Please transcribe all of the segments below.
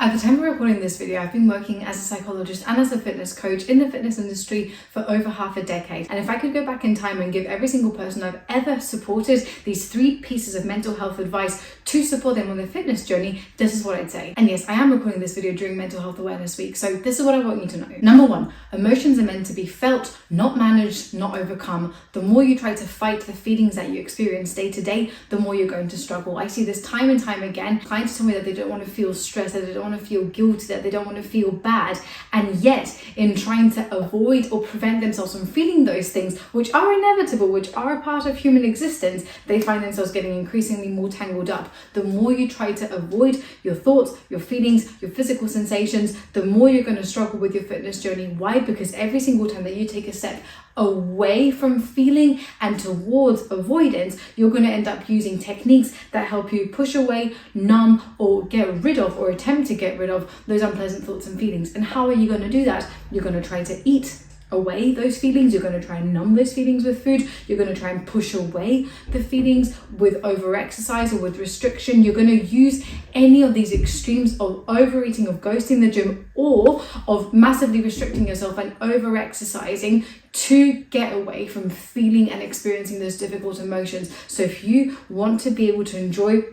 At the time of recording this video, I've been working as a psychologist and as a fitness coach in the fitness industry for over half a decade. And if I could go back in time and give every single person I've ever supported these 3 pieces of mental health advice to support them on their fitness journey, this is what I'd say. And yes, I am recording this video during Mental Health Awareness Week, so this is what I want you to know. Number 1, emotions are meant to be felt, not managed, not overcome. The more you try to fight the feelings that you experience day to day, the more you're going to struggle. I see this time and time again. Clients tell me that they don't want to feel stressed, that they don't want to feel guilty, that they don't want to feel bad, and yet in trying to avoid or prevent themselves from feeling those things, which are inevitable, which are a part of human existence, they find themselves getting increasingly more tangled up. The more you try to avoid your thoughts, your feelings, your physical sensations, the more you're going to struggle with your fitness journey. Why? Because every single time that you take a step away from feeling and towards avoidance, you're going to end up using techniques that help you push away, numb, or get rid of, or attempt to get rid of those unpleasant thoughts and feelings. And how are you going to do that? You're going to try to eat away those feelings. You're going to try and numb those feelings with food. You're going to try and push away the feelings with over exercise or with restriction. You're going to use any of these extremes of overeating, of ghosting the gym, or of massively restricting yourself and over exercising to get away from feeling and experiencing those difficult emotions. So if you want to be able to enjoy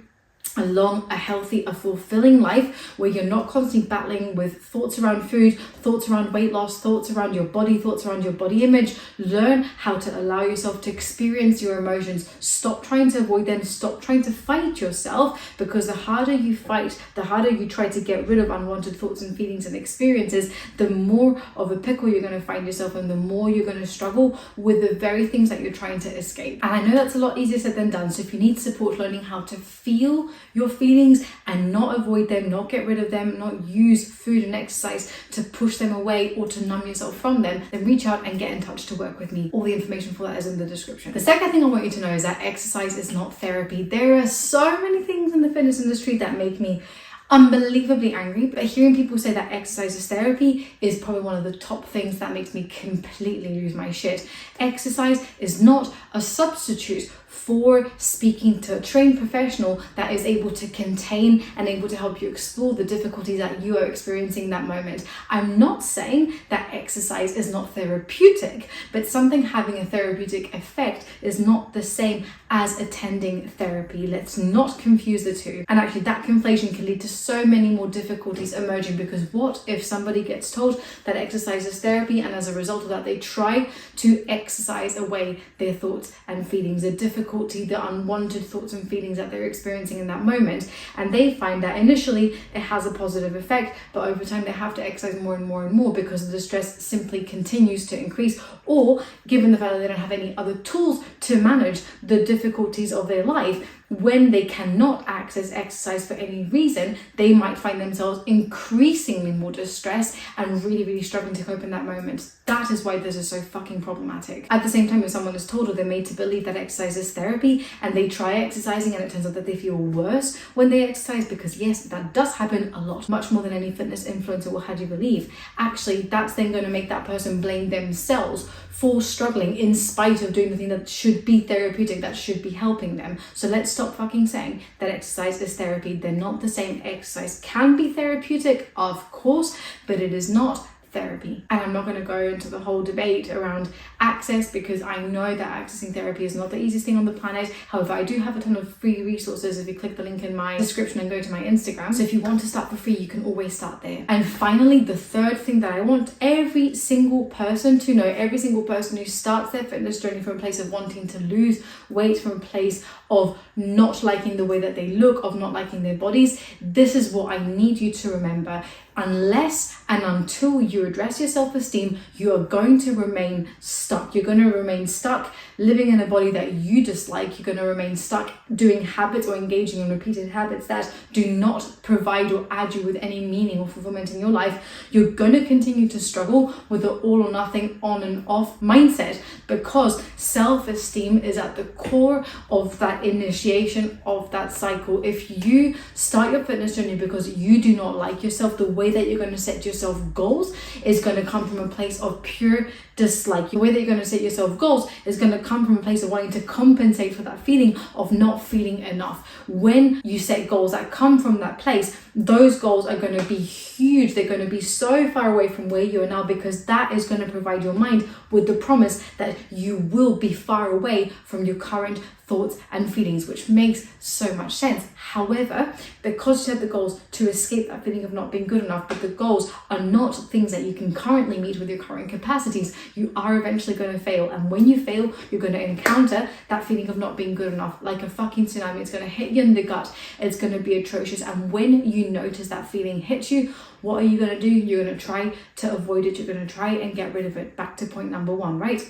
a healthy, a fulfilling life where you're not constantly battling with thoughts around food, thoughts around weight loss, thoughts around your body, thoughts around your body image, learn how to allow yourself to experience your emotions. Stop trying to avoid them. Stop trying to fight yourself, because the harder you fight, the harder you try to get rid of unwanted thoughts and feelings and experiences, the more of a pickle you're going to find yourself, and the more you're going to struggle with the very things that you're trying to escape. And I know that's a lot easier said than done. So if you need support learning how to feel your feelings and not avoid them, not get rid of them, not use food and exercise to push them away or to numb yourself from them, then reach out and get in touch to work with me. All the information for that is in the description. The second thing I want you to know is that exercise is not therapy. There are so many things in the fitness industry that make me unbelievably angry, but hearing people say that exercise is therapy is probably one of the top things that makes me completely lose my shit. Exercise is not a substitute for speaking to a trained professional that is able to contain and able to help you explore the difficulties that you are experiencing in that moment. I'm not saying that exercise is not therapeutic, but something having a therapeutic effect is not the same as attending therapy. Let's not confuse the two. And actually that conflation can lead to so many more difficulties emerging, because what if somebody gets told that exercise is therapy, and as a result of that they try to exercise away their thoughts and feelings, the difficulty, the unwanted thoughts and feelings that they're experiencing in that moment, and they find that initially it has a positive effect, but over time they have to exercise more and more and more because the stress simply continues to increase, or given the fact that they don't have any other tools to manage the difficulties of their life, when they cannot access exercise for any reason, they might find themselves increasingly more distressed and really struggling to cope in that moment. That is why this is so fucking problematic. At the same time, if someone is told or they're made to believe that exercise is therapy, and they try exercising and it turns out that they feel worse when they exercise, because yes, that does happen a lot, much more than any fitness influencer will have you believe, actually that's then going to make that person blame themselves for struggling in spite of doing the thing that should be therapeutic, that should be helping them. So let's stop fucking saying that exercise is therapy. They're not the same. Exercise can be therapeutic, of course, but it is not therapy. And I'm not going to go into the whole debate around access, because I know that accessing therapy is not the easiest thing on the planet. However, I do have a ton of free resources if you click the link in my description and go to my Instagram. So if you want to start for free, you can always start there. And finally, the third thing that I want every single person to know, every single person who starts their fitness journey from a place of wanting to lose weight, from a place of not liking the way that they look, of not liking their bodies, this is what I need you to remember. Unless and until you address your self-esteem, you are going to remain stuck. You're going to remain stuck living in a body that you dislike. You're going to remain stuck doing habits or engaging in repeated habits that do not provide or add you with any meaning or fulfillment in your life. You're going to continue to struggle with the all or nothing, on and off mindset, because self-esteem is at the core of that initiation of that cycle. If you start your fitness journey because you do not like yourself, the way that you're going to set yourself goals is going to come from a place of pure dislike. The way that you're going to set yourself goals is going to come from a place of wanting to compensate for that feeling of not feeling enough. When you set goals that come from that place, those goals are going to be huge. They're going to be so far away from where you are now, because that is going to provide your mind with the promise that you will be far away from your current thoughts and feelings, which makes so much sense. However, because you set the goals to escape that feeling of not being good enough, but the goals are not things that you can currently meet with your current capacities, you are eventually going to fail. And when you fail, you're going to encounter that feeling of not being good enough like a fucking tsunami. It's going to hit you in the gut. It's going to be atrocious. And when you notice that feeling hit you, what are you going to do? You're going to try to avoid it. You're going to try and get rid of it. Back to point number one, right?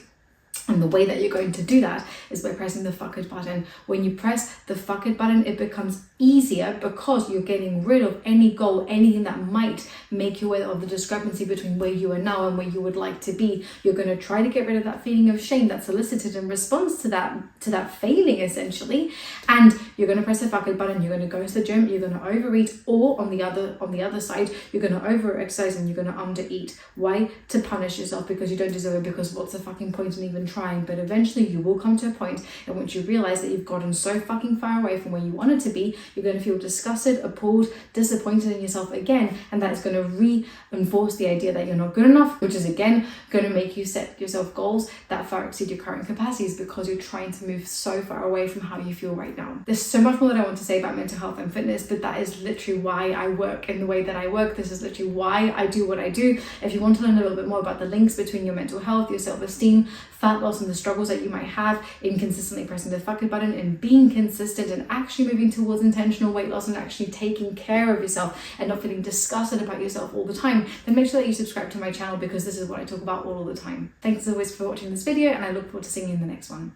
And the way that you're going to do that is by pressing the fuck it button. When you press the fuck it button, it becomes easier because you're getting rid of any goal, anything that might make you aware of the discrepancy between where you are now and where you would like to be. You're going to try to get rid of that feeling of shame that's elicited in response to that failing, essentially. And you're going to press the fuck it button. You're going to go to the gym. You're going to overeat, or on the other side, you're going to over-exercise and you're going to under-eat. Why? To punish yourself because you don't deserve it. Because what's the fucking point in even trying? But eventually you will come to a point in which you realize that you've gotten so fucking far away from where you wanted to be. You're going to feel disgusted, appalled, disappointed in yourself again, and that is going to reinforce the idea that you're not good enough, which is again going to make you set yourself goals that far exceed your current capacities because you're trying to move so far away from how you feel right now. There's so much more that I want to say about mental health and fitness, but that is literally why I work in the way that I work. This is literally why I do what I do. If you want to learn a little bit more about the links between your mental health, your self-esteem, fat loss, and the struggles that you might have in consistently pressing the fuck it button and being consistent and actually moving towards intentional weight loss and actually taking care of yourself and not feeling disgusted about yourself all the time, then make sure that you subscribe to my channel, because this is what I talk about all the time. Thanks as always for watching this video, and I look forward to seeing you in the next one.